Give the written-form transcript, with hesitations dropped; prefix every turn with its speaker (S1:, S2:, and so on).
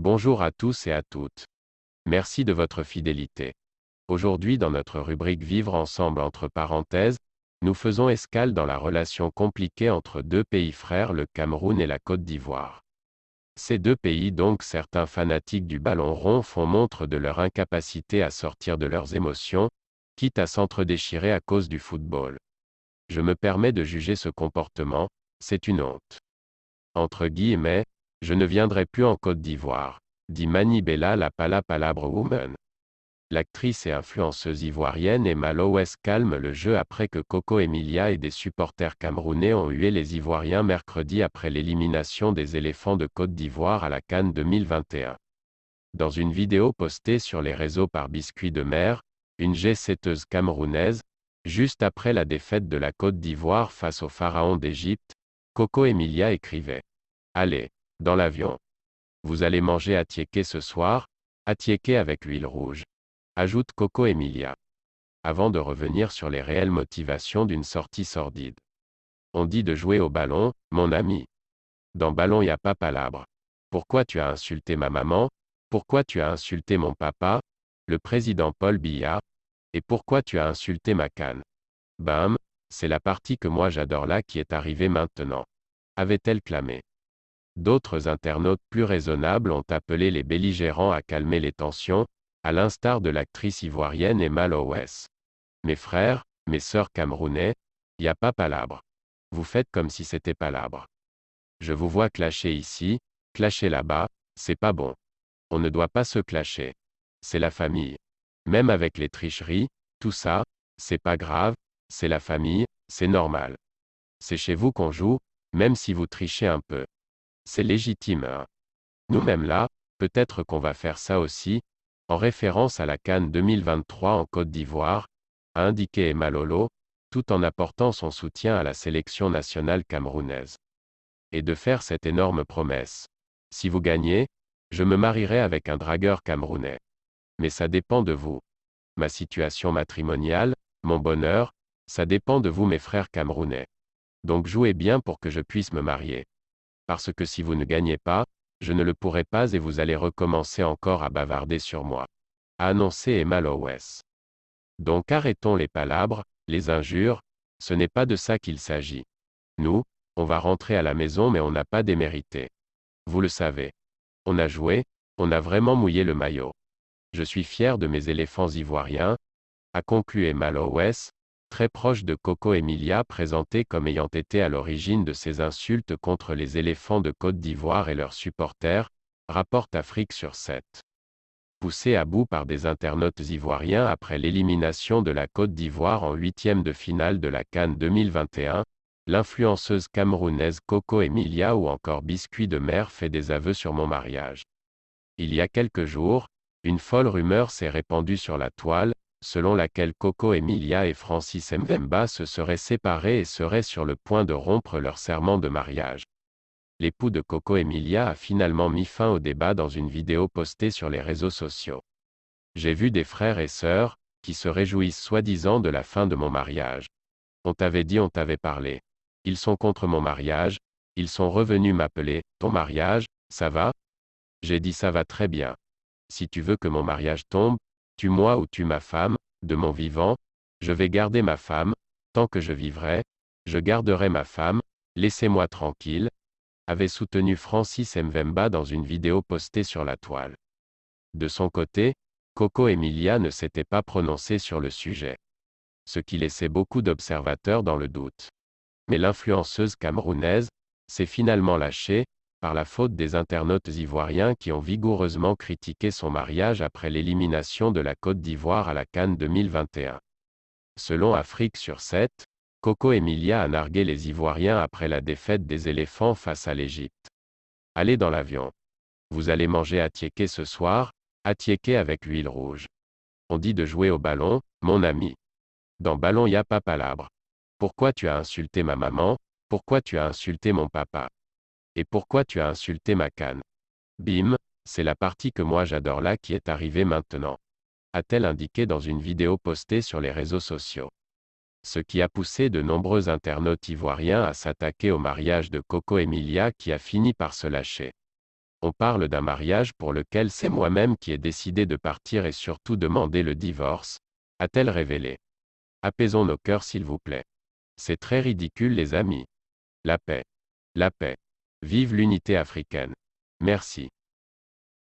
S1: Bonjour à tous et à toutes. Merci de votre fidélité. Aujourd'hui dans notre rubrique Vivre ensemble entre parenthèses, nous faisons escale dans la relation compliquée entre deux pays frères, le Cameroun et la Côte d'Ivoire. Ces deux pays, donc certains fanatiques du ballon rond, font montre de leur incapacité à sortir de leurs émotions, quitte à s'entre-déchirer à cause du football. Je me permets de juger ce comportement, c'est une honte. Entre guillemets, je ne viendrai plus en Côte d'Ivoire, dit Mani Bella, la Pala Palabre Woman. L'actrice et influenceuse ivoirienne Emma Lowes calme le jeu après que Coco Emilia et des supporters camerounais ont hué les Ivoiriens mercredi après l'élimination des éléphants de Côte d'Ivoire à la CAN 2021. Dans une vidéo postée sur les réseaux par Biscuit de Mer, une G7euse camerounaise, juste après la défaite de la Côte d'Ivoire face au pharaon d'Égypte, Coco Emilia écrivait: Allez, dans l'avion. Vous allez manger attiéké ce soir, attiéké avec l'huile rouge, ajoute Coco Emilia. Avant de revenir sur les réelles motivations d'une sortie sordide. On dit de jouer au ballon, mon ami. Dans ballon y a pas palabre. Pourquoi tu as insulté ma maman? Pourquoi tu as insulté mon papa? Le président Paul Biya? Et pourquoi tu as insulté ma canne? Bam, c'est la partie que moi j'adore là qui est arrivée maintenant. Avait-elle clamé. D'autres internautes plus raisonnables ont appelé les belligérants à calmer les tensions, à l'instar de l'actrice ivoirienne Emma Lowes. Mes frères, mes sœurs camerounais, y a pas palabre. Vous faites comme si c'était palabre. Je vous vois clasher ici, clasher là-bas, c'est pas bon. On ne doit pas se clasher. C'est la famille. Même avec les tricheries, tout ça, c'est pas grave, c'est la famille, c'est normal. C'est chez vous qu'on joue, même si vous trichez un peu. C'est légitime, hein. Nous-mêmes là, peut-être qu'on va faire ça aussi, en référence à la CAN 2023 en Côte d'Ivoire, a indiqué Emma Lolo, tout en apportant son soutien à la sélection nationale camerounaise. Et de faire cette énorme promesse. Si vous gagnez, je me marierai avec un dragueur camerounais. Mais ça dépend de vous. Ma situation matrimoniale, mon bonheur, ça dépend de vous mes frères camerounais. Donc jouez bien pour que je puisse me marier. Parce que si vous ne gagnez pas, je ne le pourrai pas et vous allez recommencer encore à bavarder sur moi. A annoncé Emma Lowes. Donc arrêtons les palabres, les injures, ce n'est pas de ça qu'il s'agit. Nous, on va rentrer à la maison mais on n'a pas démérité. Vous le savez. On a joué, on a vraiment mouillé le maillot. Je suis fier de mes éléphants ivoiriens, a conclu Emma Lowes, très proche de Coco Emilia présentée comme ayant été à l'origine de ces insultes contre les éléphants de Côte d'Ivoire et leurs supporters, rapporte Afrique sur 7. Poussée à bout par des internautes ivoiriens après l'élimination de la Côte d'Ivoire en huitième de finale de la CAN 2021, l'influenceuse camerounaise Coco Emilia ou encore Biscuit de Mer fait des aveux sur mon mariage. Il y a quelques jours, une folle rumeur s'est répandue sur la toile, selon laquelle Coco Emilia et Francis Mvemba se seraient séparés et seraient sur le point de rompre leur serment de mariage. L'époux de Coco Emilia a finalement mis fin au débat dans une vidéo postée sur les réseaux sociaux. J'ai vu des frères et sœurs, qui se réjouissent soi-disant de la fin de mon mariage. On t'avait dit, on t'avait parlé. Ils sont contre mon mariage, ils sont revenus m'appeler, ton mariage, ça va? J'ai dit ça va très bien. Si tu veux que mon mariage tombe, tue-moi ou tue ma femme, de mon vivant, je vais garder ma femme, tant que je vivrai, je garderai ma femme, laissez-moi tranquille, avait soutenu Francis Mvemba dans une vidéo postée sur la toile. De son côté, Coco Emilia ne s'était pas prononcée sur le sujet. Ce qui laissait beaucoup d'observateurs dans le doute. Mais l'influenceuse camerounaise s'est finalement lâchée, par la faute des internautes ivoiriens qui ont vigoureusement critiqué son mariage après l'élimination de la Côte d'Ivoire à la CAN 2021. Selon Afrique sur 7, Coco Emilia a nargué les Ivoiriens après la défaite des éléphants face à l'Égypte. Allez dans l'avion. Vous allez manger attiéké ce soir, attiéké avec l'huile rouge. On dit de jouer au ballon, mon ami. Dans ballon y a pas palabre. Pourquoi tu as insulté ma maman? Pourquoi tu as insulté mon papa? Et pourquoi tu as insulté ma canne? Bim, c'est la partie que moi j'adore là qui est arrivée maintenant. A-t-elle indiqué dans une vidéo postée sur les réseaux sociaux. Ce qui a poussé de nombreux internautes ivoiriens à s'attaquer au mariage de Coco Emilia qui a fini par se lâcher. On parle d'un mariage pour lequel c'est moi-même qui ai décidé de partir et surtout demander le divorce, a-t-elle révélé. Apaisons nos cœurs s'il vous plaît. C'est très ridicule les amis. La paix. La paix. Vive l'unité africaine. Merci.